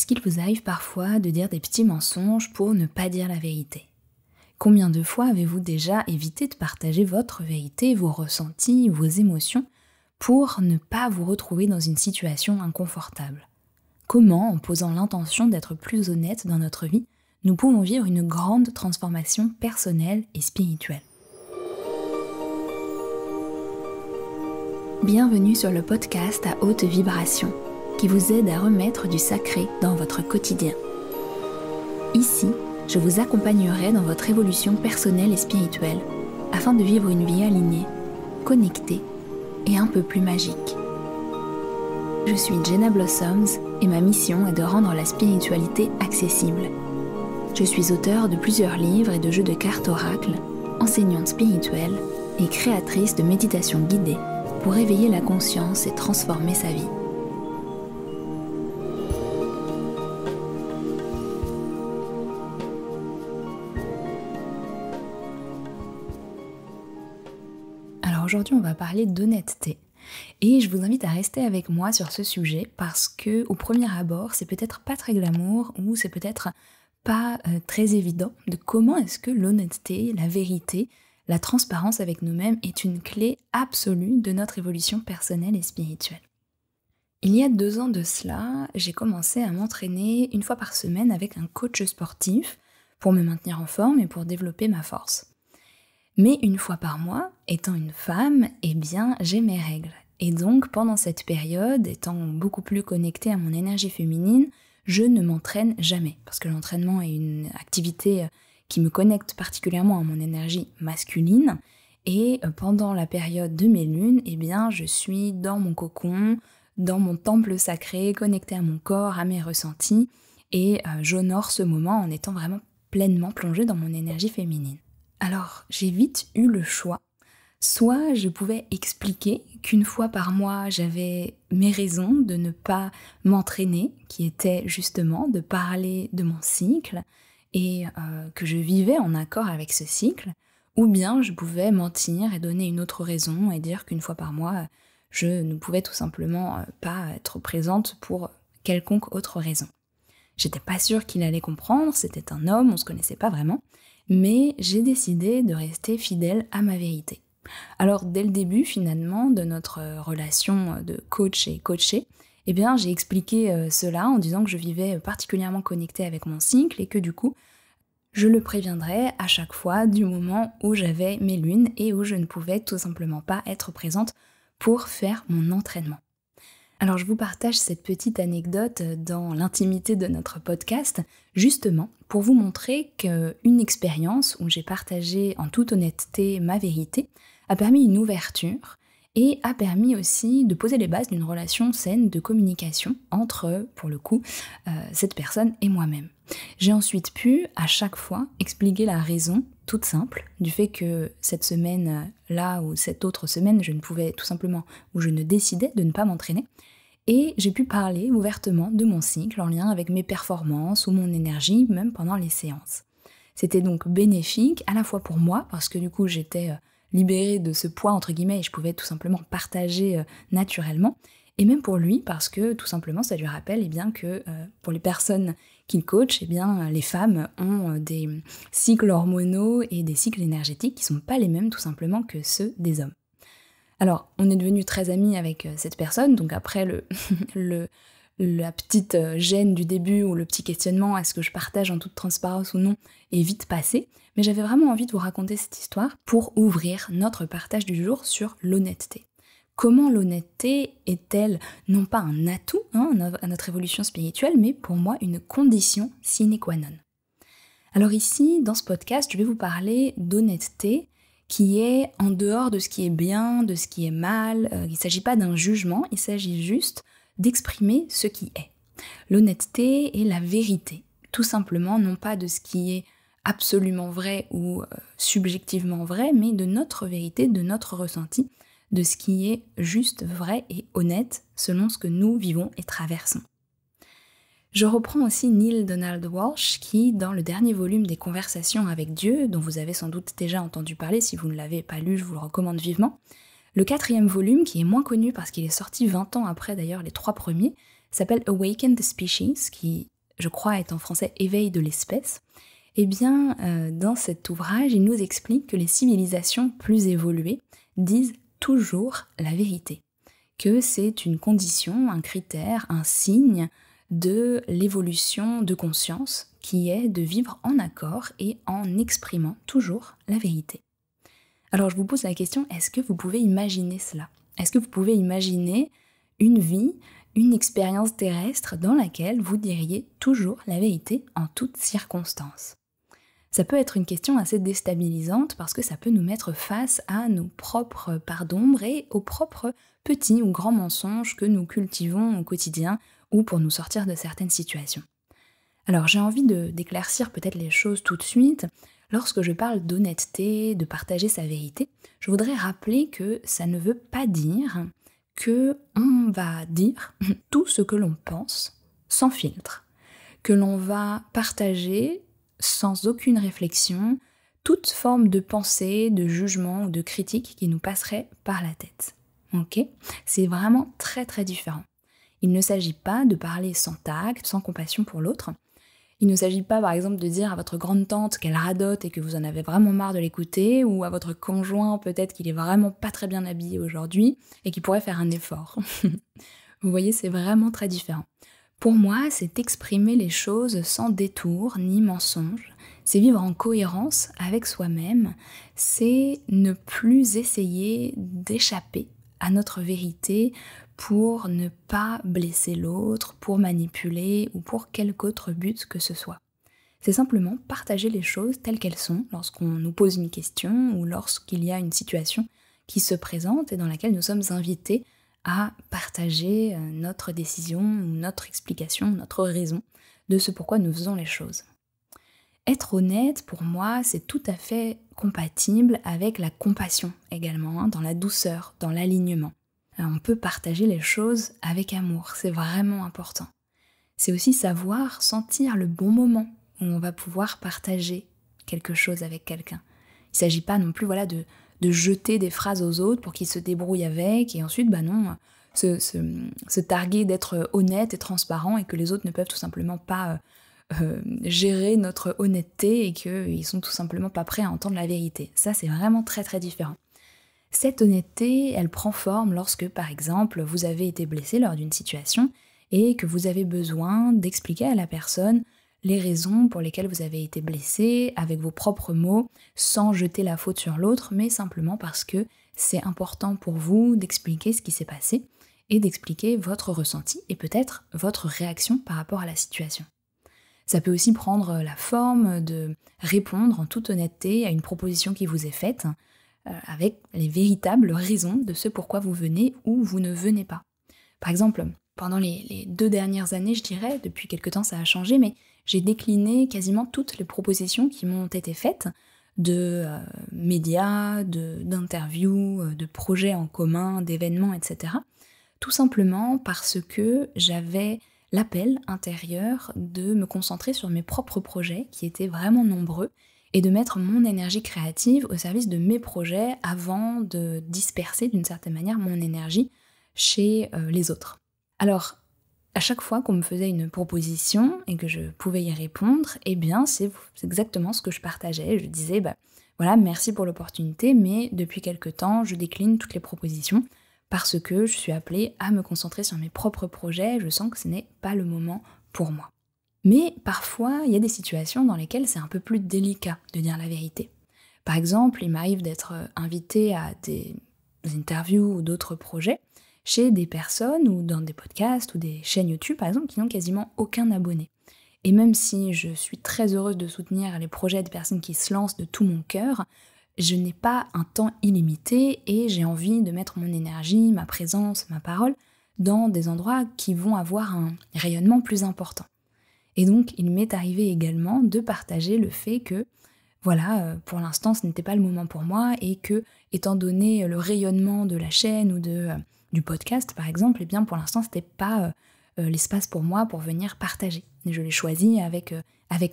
qu'il vous arrive parfois de dire des petits mensonges pour ne pas dire la vérité? Combien de fois avez-vous déjà évité de partager votre vérité, vos ressentis, vos émotions, pour ne pas vous retrouver dans une situation inconfortable? Comment, en posant l'intention d'être plus honnête dans notre vie, nous pouvons vivre une grande transformation personnelle et spirituelle? Bienvenue sur le podcast à haute vibration, qui vous aide à remettre du sacré dans votre quotidien. Ici, je vous accompagnerai dans votre évolution personnelle et spirituelle, afin de vivre une vie alignée, connectée et un peu plus magique. Je suis Jenna Blossoms et ma mission est de rendre la spiritualité accessible. Je suis auteure de plusieurs livres et de jeux de cartes oracles, enseignante spirituelle et créatrice de méditations guidées pour éveiller la conscience et transformer sa vie. Alors aujourd'hui, on va parler d'honnêteté. Et je vous invite à rester avec moi sur ce sujet parce que, au premier abord, c'est peut-être pas très glamour ou c'est peut-être pas très évident de comment est-ce que l'honnêteté, la vérité, la transparence avec nous-mêmes est une clé absolue de notre évolution personnelle et spirituelle. Il y a 2 ans de cela, j'ai commencé à m'entraîner 1 fois par semaine avec un coach sportif pour me maintenir en forme et pour développer ma force. Mais 1 fois par mois, étant une femme, eh bien j'ai mes règles. Et donc pendant cette période, étant beaucoup plus connectée à mon énergie féminine, je ne m'entraîne jamais. Parce que l'entraînement est une activité qui me connecte particulièrement à mon énergie masculine. Et pendant la période de mes lunes, eh bien je suis dans mon cocon, dans mon temple sacré, connectée à mon corps, à mes ressentis. Et j'honore ce moment en étant vraiment pleinement plongée dans mon énergie féminine. Alors, j'ai vite eu le choix. Soit je pouvais expliquer qu'1 fois par mois, j'avais mes raisons de ne pas m'entraîner, qui étaient justement de parler de mon cycle et que je vivais en accord avec ce cycle, ou bien je pouvais mentir et donner une autre raison et dire qu'1 fois par mois, je ne pouvais tout simplement pas être présente pour quelconque autre raison. J'étais pas sûre qu'il allait comprendre, c'était un homme, on se connaissait pas vraiment, mais j'ai décidé de rester fidèle à ma vérité. Alors dès le début finalement de notre relation de coach et coaché, eh bien j'ai expliqué cela en disant que je vivais particulièrement connectée avec mon cycle et que du coup je le préviendrais à chaque fois du moment où j'avais mes lunes et où je ne pouvais tout simplement pas être présente pour faire mon entraînement. Alors je vous partage cette petite anecdote dans l'intimité de notre podcast, justement pour vous montrer qu'une expérience où j'ai partagé en toute honnêteté ma vérité a permis une ouverture et a permis aussi de poser les bases d'une relation saine de communication entre, pour le coup, cette personne et moi-même. J'ai ensuite pu, à chaque fois, expliquer la raison toute simple du fait que cette semaine-là ou cette autre semaine, je ne pouvais tout simplement, ou je ne décidais de ne pas m'entraîner. Et j'ai pu parler ouvertement de mon cycle en lien avec mes performances ou mon énergie, même pendant les séances. C'était donc bénéfique, à la fois pour moi, parce que du coup j'étais libérée de ce poids entre guillemets et je pouvais tout simplement partager naturellement, et même pour lui, parce que tout simplement ça lui rappelle eh bien, que pour les personnes qu'il coach, eh bien, les femmes ont des cycles hormonaux et des cycles énergétiques qui ne sont pas les mêmes tout simplement que ceux des hommes. Alors, on est devenus très amis avec cette personne, donc après la petite gêne du début ou le petit questionnement, est-ce que je partage en toute transparence ou non, est vite passé, mais j'avais vraiment envie de vous raconter cette histoire pour ouvrir notre partage du jour sur l'honnêteté. Comment l'honnêteté est-elle non pas un atout à notre évolution spirituelle, mais pour moi une condition sine qua non. Alors ici, dans ce podcast, je vais vous parler d'honnêteté, qui est en dehors de ce qui est bien, de ce qui est mal. Il ne s'agit pas d'un jugement, il s'agit juste d'exprimer ce qui est. L'honnêteté est la vérité, tout simplement, non pas de ce qui est absolument vrai ou subjectivement vrai, mais de notre vérité, de notre ressenti, de ce qui est juste, vrai et honnête selon ce que nous vivons et traversons. Je reprends aussi Neale Donald Walsch qui, dans le dernier volume des Conversations avec Dieu, dont vous avez sans doute déjà entendu parler, si vous ne l'avez pas lu, je vous le recommande vivement, le 4e volume, qui est moins connu parce qu'il est sorti 20 ans après d'ailleurs les 3 premiers, s'appelle Awaken the Species, qui je crois est en français Éveil de l'espèce, eh bien, dans cet ouvrage, il nous explique que les civilisations plus évoluées disent toujours la vérité, que c'est une condition, un critère, un signe de l'évolution de conscience qui est de vivre en accord et en exprimant toujours la vérité. Alors je vous pose la question, est-ce que vous pouvez imaginer cela ? Est-ce que vous pouvez imaginer une vie, une expérience terrestre dans laquelle vous diriez toujours la vérité en toutes circonstances ? Ça peut être une question assez déstabilisante parce que ça peut nous mettre face à nos propres parts d'ombre et aux propres petits ou grands mensonges que nous cultivons au quotidien ou pour nous sortir de certaines situations. Alors j'ai envie d'éclaircir peut-être les choses tout de suite. Lorsque je parle d'honnêteté, de partager sa vérité, je voudrais rappeler que ça ne veut pas dire que on va dire tout ce que l'on pense sans filtre, que l'on va partager sans aucune réflexion toute forme de pensée, de jugement ou de critique qui nous passerait par la tête. Ok ? C'est vraiment très très différent. Il ne s'agit pas de parler sans tact, sans compassion pour l'autre. Il ne s'agit pas par exemple de dire à votre grande tante qu'elle radote et que vous en avez vraiment marre de l'écouter, ou à votre conjoint peut-être qu'il est vraiment pas très bien habillé aujourd'hui et qu'il pourrait faire un effort. Vous voyez, c'est vraiment très différent. Pour moi, c'est exprimer les choses sans détour ni mensonge, c'est vivre en cohérence avec soi-même, c'est ne plus essayer d'échapper à notre vérité pour ne pas blesser l'autre, pour manipuler ou pour quelque autre but que ce soit. C'est simplement partager les choses telles qu'elles sont lorsqu'on nous pose une question ou lorsqu'il y a une situation qui se présente et dans laquelle nous sommes invités à partager notre décision ou notre explication, notre raison de ce pourquoi nous faisons les choses. Être honnête, pour moi, c'est tout à fait compatible avec la compassion également, dans la douceur, dans l'alignement. On peut partager les choses avec amour, c'est vraiment important. C'est aussi savoir sentir le bon moment où on va pouvoir partager quelque chose avec quelqu'un. Il ne s'agit pas non plus de jeter des phrases aux autres pour qu'ils se débrouillent avec et ensuite, se targuer d'être honnête et transparent et que les autres ne peuvent tout simplement pas gérer notre honnêteté et qu'ils sont tout simplement pas prêts à entendre la vérité. Ça, c'est vraiment très très différent. Cette honnêteté, elle prend forme lorsque, par exemple, vous avez été blessé lors d'une situation et que vous avez besoin d'expliquer à la personne les raisons pour lesquelles vous avez été blessé avec vos propres mots, sans jeter la faute sur l'autre, mais simplement parce que c'est important pour vous d'expliquer ce qui s'est passé et d'expliquer votre ressenti et peut-être votre réaction par rapport à la situation. Ça peut aussi prendre la forme de répondre en toute honnêteté à une proposition qui vous est faite, avec les véritables raisons de ce pourquoi vous venez ou vous ne venez pas. Par exemple, pendant les 2 dernières années, je dirais, depuis quelque temps ça a changé, mais j'ai décliné quasiment toutes les propositions qui m'ont été faites de médias, d'interviews, de projets en commun, d'événements, etc. Tout simplement parce que j'avais l'appel intérieur de me concentrer sur mes propres projets qui étaient vraiment nombreux et de mettre mon énergie créative au service de mes projets avant de disperser d'une certaine manière mon énergie chez les autres. Alors, à chaque fois qu'on me faisait une proposition et que je pouvais y répondre, eh bien c'est exactement ce que je partageais. Je disais, voilà, merci pour l'opportunité, mais depuis quelque temps, je décline toutes les propositions parce que je suis appelée à me concentrer sur mes propres projets, je sens que ce n'est pas le moment pour moi. Mais parfois, il y a des situations dans lesquelles c'est un peu plus délicat de dire la vérité. Par exemple, il m'arrive d'être invitée à des interviews ou d'autres projets chez des personnes ou dans des podcasts ou des chaînes YouTube, par exemple, qui n'ont quasiment aucun abonné. Et même si je suis très heureuse de soutenir les projets des personnes qui se lancent de tout mon cœur, je n'ai pas un temps illimité et j'ai envie de mettre mon énergie, ma présence, ma parole dans des endroits qui vont avoir un rayonnement plus important. Et donc, il m'est arrivé également de partager le fait que, pour l'instant, ce n'était pas le moment pour moi et que, étant donné le rayonnement de la chaîne ou du podcast, par exemple, eh bien, pour l'instant, c'était pas l'espace pour moi pour venir partager. Et je l'ai choisi avec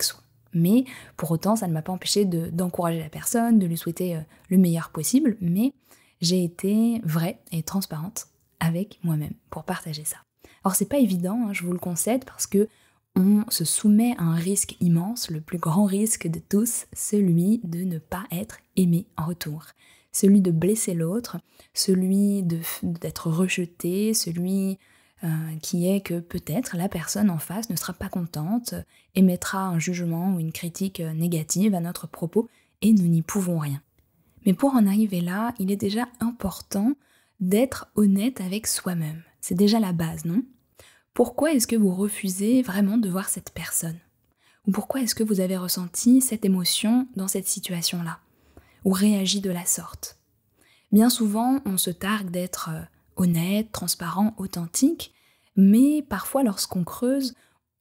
soin. Mais pour autant, ça ne m'a pas empêché d'encourager la personne, de lui souhaiter le meilleur possible, mais j'ai été vraie et transparente avec moi-même pour partager ça. Alors c'est pas évident, je vous le concède, parce que on se soumet à un risque immense, le plus grand risque de tous, celui de ne pas être aimé en retour, celui de blesser l'autre, celui d'être rejeté, celui qui est que peut-être la personne en face ne sera pas contente, émettra un jugement ou une critique négative à notre propos et nous n'y pouvons rien. Mais pour en arriver là, il est déjà important d'être honnête avec soi-même. C'est déjà la base, non ? Pourquoi est-ce que vous refusez vraiment de voir cette personne ? Ou pourquoi est-ce que vous avez ressenti cette émotion dans cette situation-là ? Ou réagi de la sorte ? Bien souvent, on se targue d'être honnête, transparent, authentique, mais parfois lorsqu'on creuse,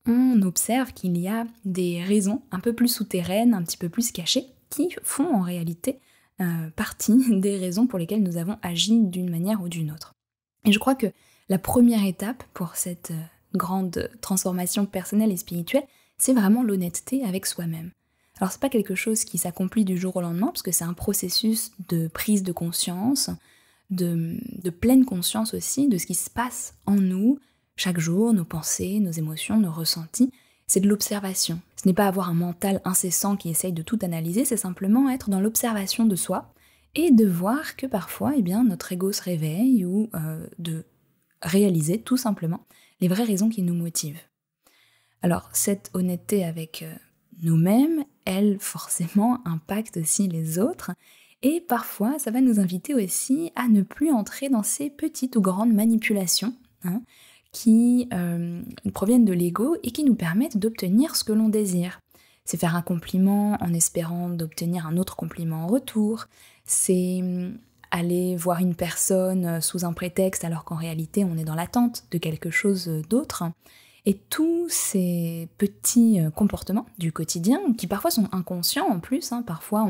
on observe qu'il y a des raisons un peu plus souterraines, un petit peu plus cachées, qui font en réalité partie des raisons pour lesquelles nous avons agi d'une manière ou d'une autre. Et je crois que la première étape pour cette grande transformation personnelle et spirituelle, c'est vraiment l'honnêteté avec soi-même. Alors c'est pas quelque chose qui s'accomplit du jour au lendemain, parce que c'est un processus de prise de conscience, de pleine conscience aussi de ce qui se passe en nous, chaque jour, nos pensées, nos émotions, nos ressentis. C'est de l'observation. Ce n'est pas avoir un mental incessant qui essaye de tout analyser, c'est simplement être dans l'observation de soi et de voir que parfois, notre ego se réveille ou de réaliser tout simplement les vraies raisons qui nous motivent. Alors, cette honnêteté avec nous-mêmes, elle, forcément, impacte aussi les autres. Et parfois, ça va nous inviter aussi à ne plus entrer dans ces petites ou grandes manipulations qui proviennent de l'ego et qui nous permettent d'obtenir ce que l'on désire. C'est faire un compliment en espérant d'obtenir un autre compliment en retour. C'est aller voir une personne sous un prétexte alors qu'en réalité on est dans l'attente de quelque chose d'autre. Et tous ces petits comportements du quotidien, qui parfois sont inconscients en plus, parfois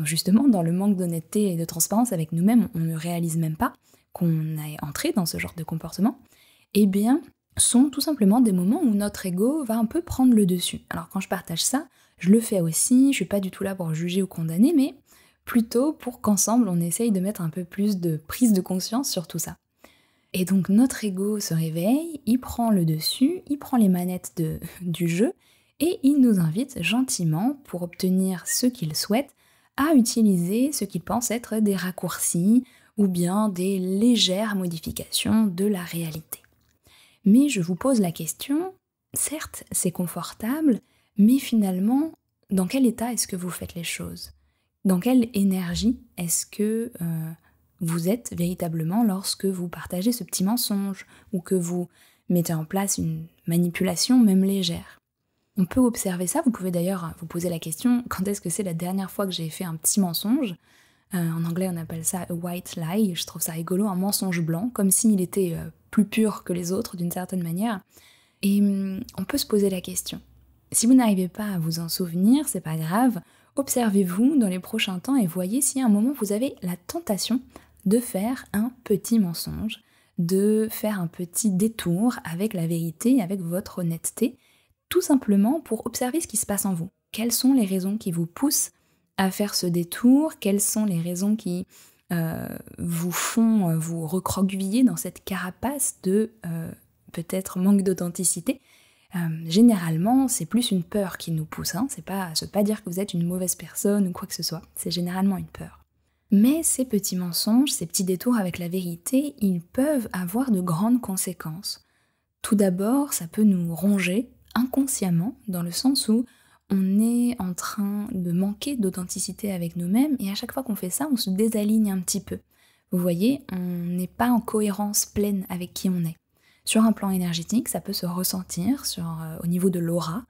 justement dans le manque d'honnêteté et de transparence avec nous-mêmes, on ne réalise même pas qu'on est entré dans ce genre de comportement, sont tout simplement des moments où notre ego va un peu prendre le dessus. Alors quand je partage ça, je le fais aussi, je suis pas du tout là pour juger ou condamner, mais plutôt pour qu'ensemble on essaye de mettre un peu plus de prise de conscience sur tout ça. Et donc notre ego se réveille, il prend le dessus, il prend les manettes du jeu et il nous invite gentiment, pour obtenir ce qu'il souhaite, à utiliser ce qu'il pense être des raccourcis ou bien des légères modifications de la réalité. Mais je vous pose la question, certes c'est confortable, mais finalement, dans quel état est-ce que vous faites les choses ? Dans quelle énergie est-ce que vous êtes véritablement lorsque vous partagez ce petit mensonge ou que vous mettez en place une manipulation même légère ? On peut observer ça, vous pouvez d'ailleurs vous poser la question, quand est-ce que c'est la dernière fois que j'ai fait un petit mensonge ? En anglais on appelle ça a white lie, je trouve ça rigolo, un mensonge blanc, comme s'il était plus pur que les autres d'une certaine manière. Et on peut se poser la question. Si vous n'arrivez pas à vous en souvenir, c'est pas grave, observez-vous dans les prochains temps et voyez si à un moment vous avez la tentation de faire un petit mensonge, de faire un petit détour avec la vérité, avec votre honnêteté, tout simplement pour observer ce qui se passe en vous. Quelles sont les raisons qui vous poussent à faire ce détour ? Quelles sont les raisons qui vous font vous recroqueviller dans cette carapace de peut-être manque d'authenticité ? Généralement, c'est plus une peur qui nous pousse, ça veut pas dire que vous êtes une mauvaise personne ou quoi que ce soit, c'est généralement une peur. Mais ces petits mensonges, ces petits détours avec la vérité, ils peuvent avoir de grandes conséquences. Tout d'abord, ça peut nous ronger inconsciemment, dans le sens où on est en train de manquer d'authenticité avec nous-mêmes, et à chaque fois qu'on fait ça, on se désaligne un petit peu. Vous voyez, on n'est pas en cohérence pleine avec qui on est. Sur un plan énergétique, ça peut se ressentir au niveau de l'aura,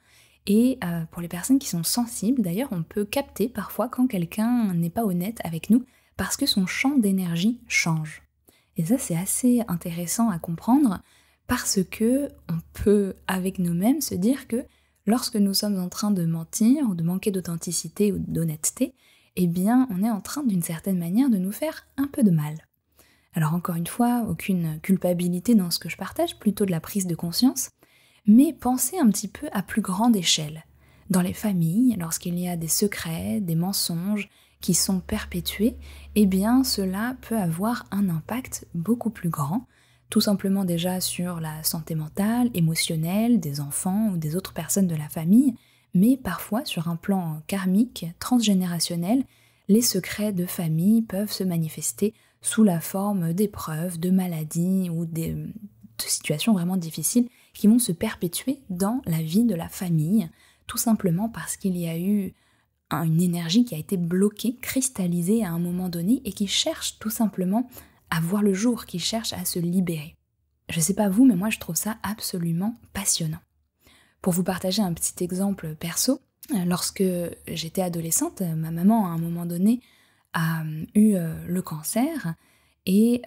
et pour les personnes qui sont sensibles, d'ailleurs, on peut capter parfois quand quelqu'un n'est pas honnête avec nous, parce que son champ d'énergie change. Et ça, c'est assez intéressant à comprendre, parce que on peut, avec nous-mêmes, se dire que lorsque nous sommes en train de mentir, ou de manquer d'authenticité ou d'honnêteté, on est en train d'une certaine manière de nous faire un peu de mal. Alors encore une fois, aucune culpabilité dans ce que je partage, plutôt de la prise de conscience, mais pensez un petit peu à plus grande échelle. Dans les familles, lorsqu'il y a des secrets, des mensonges qui sont perpétués, cela peut avoir un impact beaucoup plus grand, Tout simplement déjà sur la santé mentale, émotionnelle des enfants ou des autres personnes de la famille, mais parfois sur un plan karmique, transgénérationnel, les secrets de famille peuvent se manifester sous la forme d'épreuves, de maladies ou de situations vraiment difficiles qui vont se perpétuer dans la vie de la famille, tout simplement parce qu'il y a eu une énergie qui a été bloquée, cristallisée à un moment donné et qui cherche tout simplement à voir le jour, qui cherche à se libérer. Je sais pas vous, mais moi je trouve ça absolument passionnant. Pour vous partager un petit exemple perso, lorsque j'étais adolescente, ma maman à un moment donné a eu le cancer et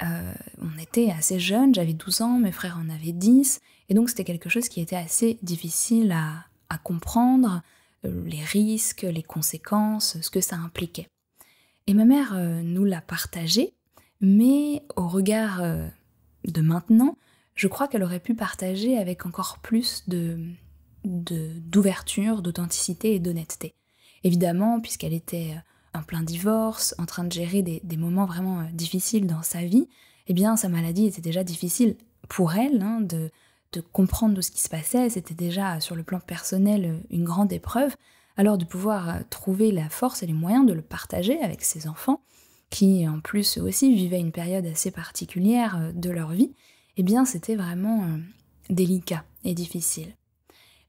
on était assez jeunes, j'avais 12 ans, mes frères en avaient 10, et donc c'était quelque chose qui était assez difficile à comprendre, les risques, les conséquences, ce que ça impliquait. Et ma mère nous l'a partagé, mais au regard de maintenant, je crois qu'elle aurait pu partager avec encore plus d'ouverture, d'authenticité et d'honnêteté. Évidemment, puisqu'elle était en plein divorce, en train de gérer des moments vraiment difficiles dans sa vie, eh bien sa maladie était déjà difficile pour elle, de comprendre tout ce qui se passait, c'était déjà sur le plan personnel une grande épreuve, alors de pouvoir trouver la force et les moyens de le partager avec ses enfants, qui en plus eux aussi vivaient une période assez particulière de leur vie, eh bien c'était vraiment délicat et difficile.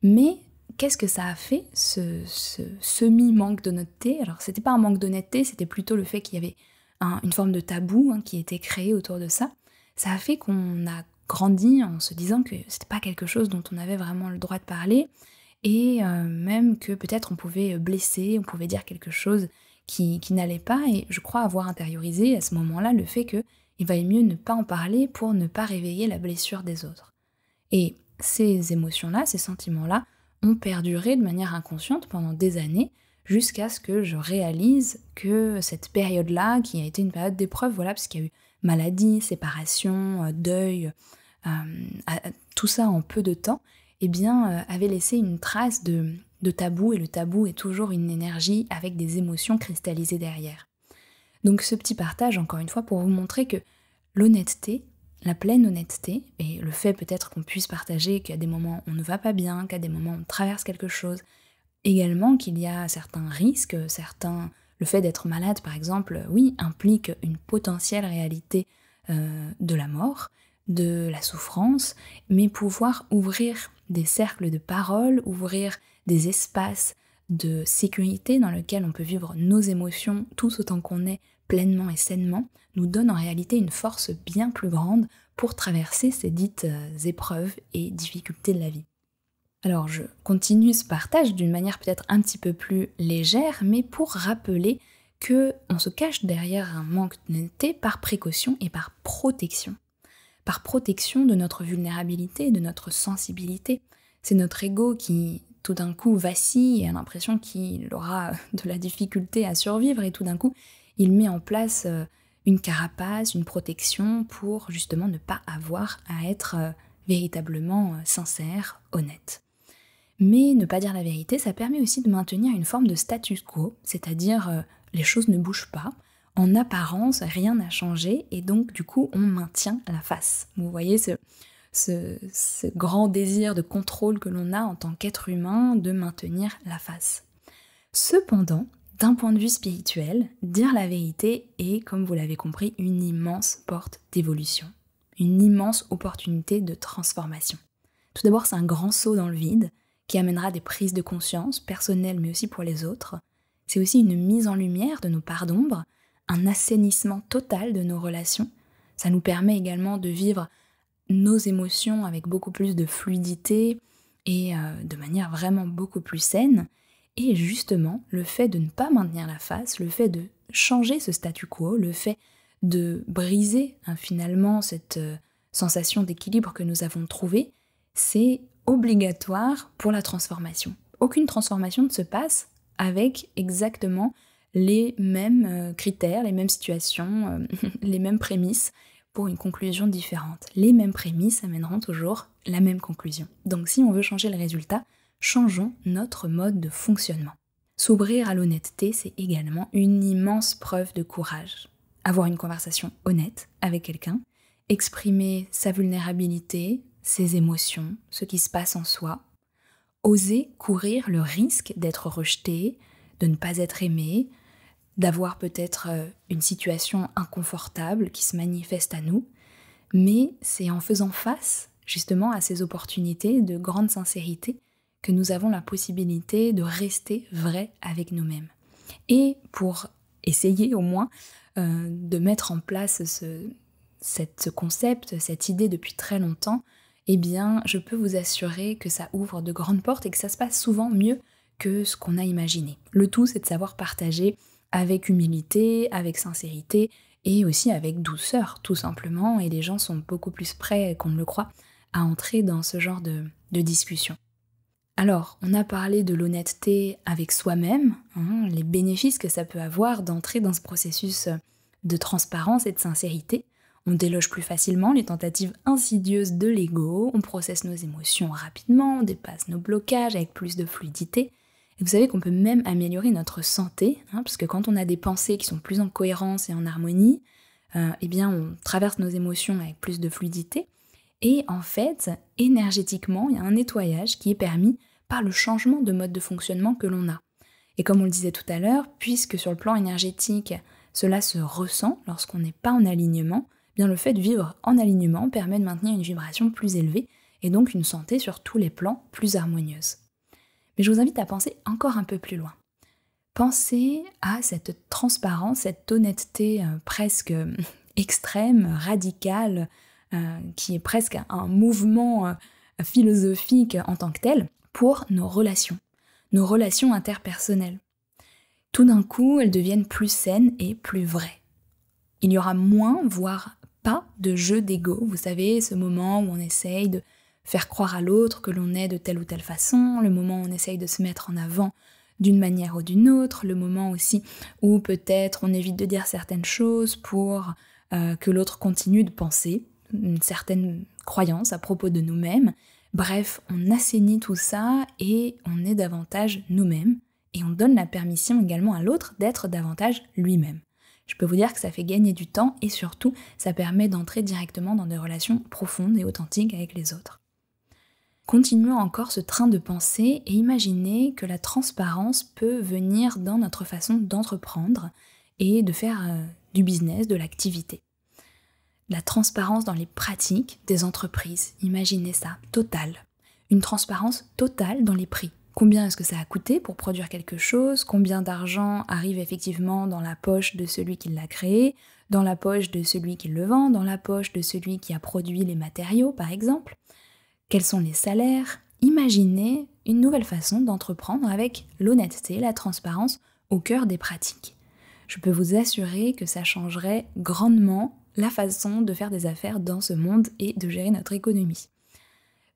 Mais qu'est-ce que ça a fait, ce semi-manque d'honnêteté? Alors c'était pas un manque d'honnêteté, c'était plutôt le fait qu'il y avait une forme de tabou qui était créé autour de ça. Ça a fait qu'on a grandi en se disant que c'était pas quelque chose dont on avait vraiment le droit de parler, et même que peut-être on pouvait blesser, on pouvait dire quelque chose qui n'allait pas, et je crois avoir intériorisé à ce moment-là le fait qu'il valait mieux ne pas en parler pour ne pas réveiller la blessure des autres. Et ces émotions-là, ces sentiments-là, ont perduré de manière inconsciente pendant des années, jusqu'à ce que je réalise que cette période-là, qui a été une période d'épreuve, voilà, parce qu'il y a eu maladie, séparation, deuil, tout ça en peu de temps, eh bien, avait laissé une trace de tabou, et le tabou est toujours une énergie avec des émotions cristallisées derrière. Donc ce petit partage, encore une fois, pour vous montrer que l'honnêteté, la pleine honnêteté, et le fait peut-être qu'on puisse partager qu'à des moments on ne va pas bien, qu'à des moments on traverse quelque chose, également qu'il y a certains risques, le fait d'être malade par exemple, oui, implique une potentielle réalité de la mort, de la souffrance, mais pouvoir ouvrir des cercles de parole, ouvrir des espaces de sécurité dans lesquels on peut vivre nos émotions tout autant qu'on est pleinement et sainement, nous donne en réalité une force bien plus grande pour traverser ces dites épreuves et difficultés de la vie. Alors je continue ce partage d'une manière peut-être un petit peu plus légère, mais pour rappeler qu'on se cache derrière un manque d'honnêteté par précaution et par protection. Par protection de notre vulnérabilité, de notre sensibilité. C'est notre ego qui tout d'un coup vacille et a l'impression qu'il aura de la difficulté à survivre, et tout d'un coup il met en place une carapace, une protection pour justement ne pas avoir à être véritablement sincère, honnête. Mais ne pas dire la vérité, ça permet aussi de maintenir une forme de status quo, c'est-à-dire les choses ne bougent pas, en apparence rien n'a changé, et donc du coup on maintient la face. Vous voyez ce grand désir de contrôle que l'on a en tant qu'être humain de maintenir la face. Cependant, d'un point de vue spirituel, dire la vérité est, comme vous l'avez compris, une immense porte d'évolution, une immense opportunité de transformation. Tout d'abord, c'est un grand saut dans le vide qui amènera des prises de conscience personnelles mais aussi pour les autres. C'est aussi une mise en lumière de nos parts d'ombre, un assainissement total de nos relations. Ça nous permet également de vivre nos émotions avec beaucoup plus de fluidité et de manière vraiment beaucoup plus saine. Et justement, le fait de ne pas maintenir la face, le fait de changer ce statu quo, le fait de briser finalement cette sensation d'équilibre que nous avons trouvée, c'est obligatoire pour la transformation. Aucune transformation ne se passe avec exactement les mêmes critères, les mêmes situations, les mêmes prémices pour une conclusion différente. Les mêmes prémices amèneront toujours la même conclusion. Donc si on veut changer le résultat, changeons notre mode de fonctionnement. S'ouvrir à l'honnêteté, c'est également une immense preuve de courage. Avoir une conversation honnête avec quelqu'un exprimer sa vulnérabilité, ses émotions, ce qui se passe en soi, oser courir le risque d'être rejeté, de ne pas être aimé, d'avoir peut-être une situation inconfortable qui se manifeste à nous, mais c'est en faisant face justement à ces opportunités de grande sincérité que nous avons la possibilité de rester vrais avec nous-mêmes. Et pour essayer au moins de mettre en place ce concept, cette idée depuis très longtemps, eh bien je peux vous assurer que ça ouvre de grandes portes et que ça se passe souvent mieux que ce qu'on a imaginé. Le tout, c'est de savoir partager avec humilité, avec sincérité et aussi avec douceur, tout simplement, et les gens sont beaucoup plus prêts qu'on ne le croit à entrer dans ce genre de discussion. Alors, on a parlé de l'honnêteté avec soi-même, les bénéfices que ça peut avoir d'entrer dans ce processus de transparence et de sincérité. On déloge plus facilement les tentatives insidieuses de l'ego, on processe nos émotions rapidement, on dépasse nos blocages avec plus de fluidité. Et vous savez qu'on peut même améliorer notre santé, parce que quand on a des pensées qui sont plus en cohérence et en harmonie, eh bien on traverse nos émotions avec plus de fluidité. Et en fait, énergétiquement, il y a un nettoyage qui est permis par le changement de mode de fonctionnement que l'on a. Et comme on le disait tout à l'heure, puisque sur le plan énergétique, cela se ressent lorsqu'on n'est pas en alignement, eh bien le fait de vivre en alignement permet de maintenir une vibration plus élevée et donc une santé sur tous les plans plus harmonieuse. Mais je vous invite à penser encore un peu plus loin. Pensez à cette transparence, cette honnêteté presque extrême, radicale, qui est presque un mouvement philosophique en tant que tel, pour nos relations interpersonnelles. Tout d'un coup, elles deviennent plus saines et plus vraies. Il y aura moins, voire pas, de jeu d'ego. Vous savez, ce moment où on essaye de faire croire à l'autre que l'on est de telle ou telle façon, le moment où on essaye de se mettre en avant d'une manière ou d'une autre, le moment aussi où peut-être on évite de dire certaines choses pour que l'autre continue de penser une certaine croyance à propos de nous-mêmes. Bref, on assainit tout ça et on est davantage nous-mêmes et on donne la permission également à l'autre d'être davantage lui-même. Je peux vous dire que ça fait gagner du temps et surtout, ça permet d'entrer directement dans des relations profondes et authentiques avec les autres. Continuons encore ce train de pensée et imaginez que la transparence peut venir dans notre façon d'entreprendre et de faire du business, de l'activité. La transparence dans les pratiques des entreprises, imaginez ça, totale. Une transparence totale dans les prix. Combien est-ce que ça a coûté pour produire quelque chose? Combien d'argent arrive effectivement dans la poche de celui qui l'a créé, dans la poche de celui qui le vend, dans la poche de celui qui a produit les matériaux par exemple? Quels sont les salaires? Imaginez une nouvelle façon d'entreprendre avec l'honnêteté, la transparence au cœur des pratiques. Je peux vous assurer que ça changerait grandement la façon de faire des affaires dans ce monde et de gérer notre économie.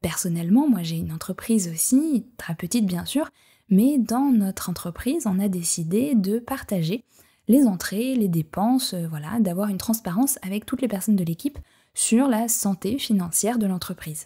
Personnellement, moi j'ai une entreprise aussi, très petite bien sûr, mais dans notre entreprise, on a décidé de partager les entrées, les dépenses, d'avoir une transparence avec toutes les personnes de l'équipe sur la santé financière de l'entreprise.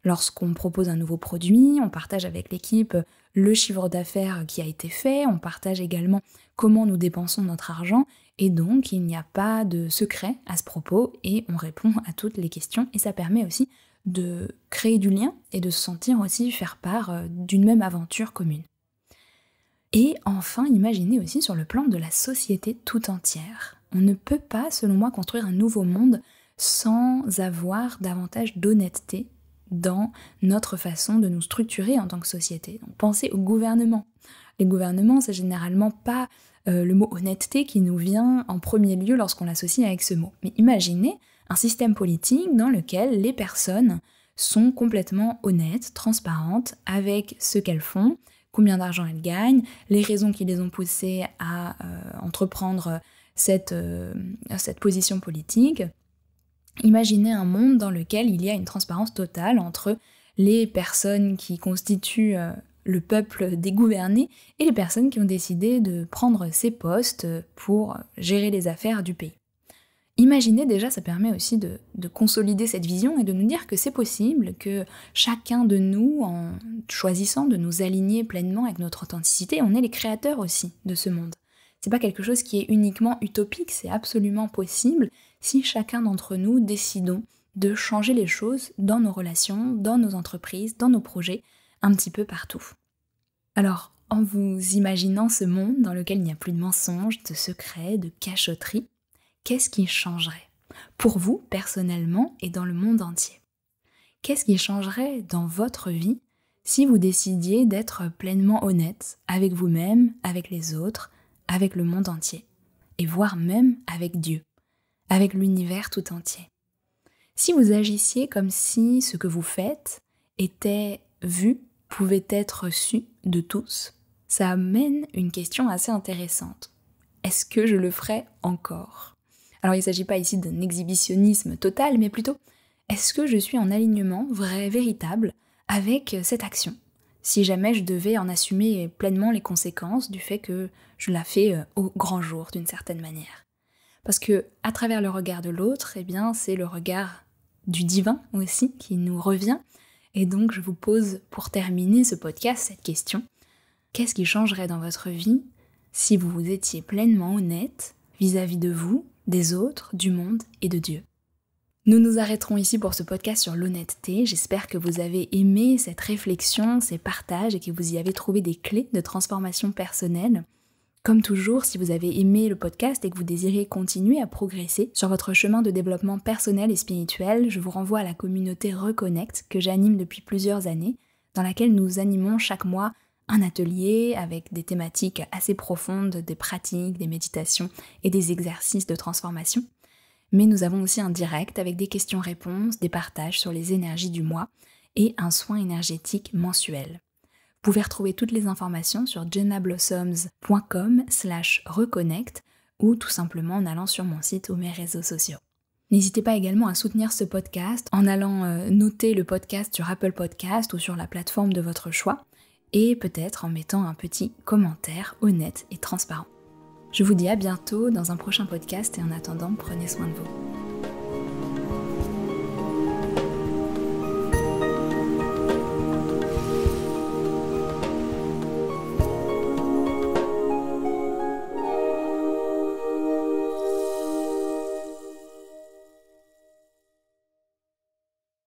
Lorsqu'on propose un nouveau produit, on partage avec l'équipe le chiffre d'affaires qui a été fait, on partage également comment nous dépensons notre argent, et donc il n'y a pas de secret à ce propos, et on répond à toutes les questions, et ça permet aussi de créer du lien, et de se sentir aussi faire part d'une même aventure commune. Et enfin, imaginez aussi sur le plan de la société tout entière. On ne peut pas, selon moi, construire un nouveau monde sans avoir davantage d'honnêteté dans notre façon de nous structurer en tant que société. Donc pensez au gouvernement. Les gouvernements, c'est généralement pas le mot honnêteté qui nous vient en premier lieu lorsqu'on l'associe avec ce mot. Mais imaginez un système politique dans lequel les personnes sont complètement honnêtes, transparentes avec ce qu'elles font, combien d'argent elles gagnent, les raisons qui les ont poussées à entreprendre cette position politique. Imaginez un monde dans lequel il y a une transparence totale entre les personnes qui constituent le peuple dégouverné et les personnes qui ont décidé de prendre ces postes pour gérer les affaires du pays. Imaginez déjà, ça permet aussi de consolider cette vision et de nous dire que c'est possible, que chacun de nous, en choisissant de nous aligner pleinement avec notre authenticité, on est les créateurs aussi de ce monde. C'est pas quelque chose qui est uniquement utopique, c'est absolument possible si chacun d'entre nous décidons de changer les choses dans nos relations, dans nos entreprises, dans nos projets, un petit peu partout. Alors, en vous imaginant ce monde dans lequel il n'y a plus de mensonges, de secrets, de cachotteries, qu'est-ce qui changerait pour vous personnellement et dans le monde entier? Qu'est-ce qui changerait dans votre vie si vous décidiez d'être pleinement honnête avec vous-même, avec les autres, avec le monde entier, et voire même avec Dieu, avec l'univers tout entier? Si vous agissiez comme si ce que vous faites était vu, pouvait être su de tous, ça amène une question assez intéressante. Est-ce que je le ferais encore ? Alors il ne s'agit pas ici d'un exhibitionnisme total, mais plutôt, est-ce que je suis en alignement vrai, véritable avec cette action ? Si jamais je devais en assumer pleinement les conséquences du fait que je la fais au grand jour d'une certaine manière. Parce que à travers le regard de l'autre, eh bien c'est le regard du divin aussi qui nous revient. Et donc je vous pose pour terminer ce podcast cette question. Qu'est-ce qui changerait dans votre vie si vous étiez pleinement honnête vis-à-vis de vous, des autres, du monde et de Dieu ? Nous nous arrêterons ici pour ce podcast sur l'honnêteté. J'espère que vous avez aimé cette réflexion, ces partages et que vous y avez trouvé des clés de transformation personnelle. Comme toujours, si vous avez aimé le podcast et que vous désirez continuer à progresser sur votre chemin de développement personnel et spirituel, je vous renvoie à la communauté Reconnect que j'anime depuis plusieurs années, dans laquelle nous animons chaque mois un atelier avec des thématiques assez profondes, des pratiques, des méditations et des exercices de transformation. Mais nous avons aussi un direct avec des questions-réponses, des partages sur les énergies du mois et un soin énergétique mensuel. Vous pouvez retrouver toutes les informations sur jennablossoms.com/reconnect ou tout simplement en allant sur mon site ou mes réseaux sociaux. N'hésitez pas également à soutenir ce podcast en allant noter le podcast sur Apple Podcast ou sur la plateforme de votre choix et peut-être en mettant un petit commentaire honnête et transparent. Je vous dis à bientôt dans un prochain podcast et en attendant, prenez soin de vous.